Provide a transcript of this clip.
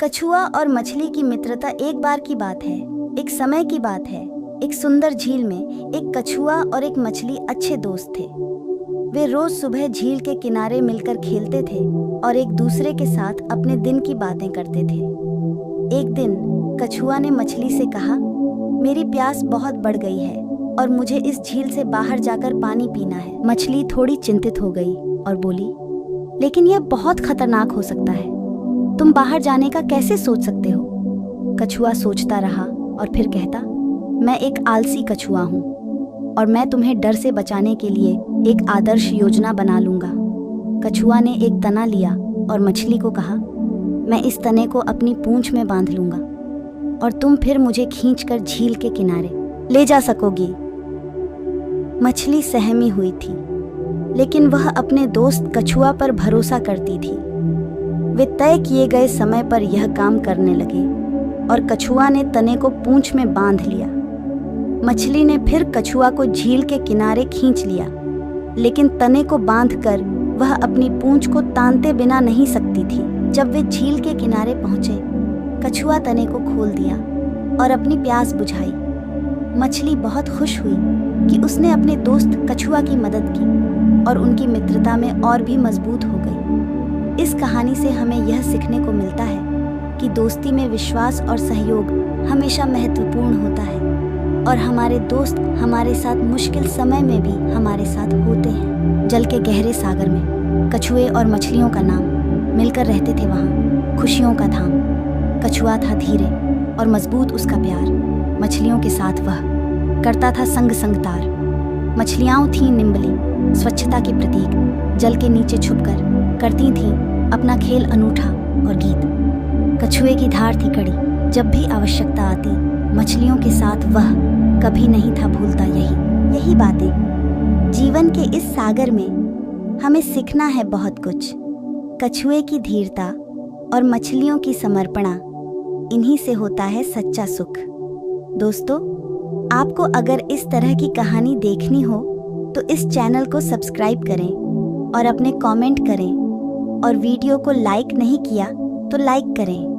कछुआ और मछली की मित्रता एक बार की बात है, एक समय की बात है। एक सुंदर झील में एक कछुआ और एक मछली अच्छे दोस्त थे। वे रोज सुबह झील के किनारे मिलकर खेलते थे और एक दूसरे के साथ अपने दिन की बातें करते थे। एक दिन कछुआ ने मछली से कहा, मेरी प्यास बहुत बढ़ गई है और मुझे इस झील से बाहर जाकर पानी पीना है। मछली थोड़ी चिंतित हो गई और बोली, लेकिन यह बहुत खतरनाक हो सकता है। तुम बाहर जाने का कैसे सोच सकते हो? कछुआ सोचता रहा और फिर कहता, मैं एक आलसी कछुआ हूँ और मैं तुम्हें डर से बचाने के लिए एक आदर्श योजना बना लूंगा। कछुआ ने एक तना लिया और मछली को कहा, मैं इस तने को अपनी पूंछ में बांध लूंगा और तुम फिर मुझे खींचकर झील के किनारे ले जा सकोगी। मछली सहमी हुई थी, लेकिन वह अपने दोस्त कछुआ पर भरोसा करती थी। वे तय किए गए समय पर यह काम करने लगे और कछुआ ने तने को पूंछ में बांध लिया। मछली ने फिर कछुआ को झील के किनारे खींच लिया, लेकिन तने को बांधकर वह अपनी पूंछ को तानते बिना नहीं सकती थी। जब वे झील के किनारे पहुंचे, कछुआ तने को खोल दिया और अपनी प्यास बुझाई। मछली बहुत खुश हुई कि उसने अपने दोस्त कछुआ की मदद की और उनकी मित्रता में और भी मजबूत हो गई। इस कहानी से हमें यह सीखने को मिलता है कि दोस्ती में विश्वास और सहयोग हमेशा महत्वपूर्ण होता है और हमारे दोस्त हमारे साथ मुश्किल समय में भी हमारे साथ होते हैं। जल के गहरे सागर में कछुए और मछलियों का नाम मिलकर रहते थे वहाँ खुशियों का धाम। कछुआ था धीरे और मजबूत उसका प्यार, मछलियों के साथ वह करता था संग संग तार। मछलियाँ थीं निम्बली, स्वच्छता के प्रतीक, जल के नीचे छुपकर करती थीं अपना खेल अनूठा और गीत। कछुए की धार थी कड़ी, जब भी आवश्यकता आती मछलियों के साथ वह कभी नहीं था भूलता। यही बातें जीवन के इस सागर में हमें सीखना है बहुत कुछ। कछुए की धीरता और मछलियों की समर्पणा, इन्हीं से होता है सच्चा सुख। दोस्तों, आपको अगर इस तरह की कहानी देखनी हो तो इस चैनल को सब्सक्राइब करें और अपने कमेंट करें और वीडियो को लाइक नहीं किया तो लाइक करें।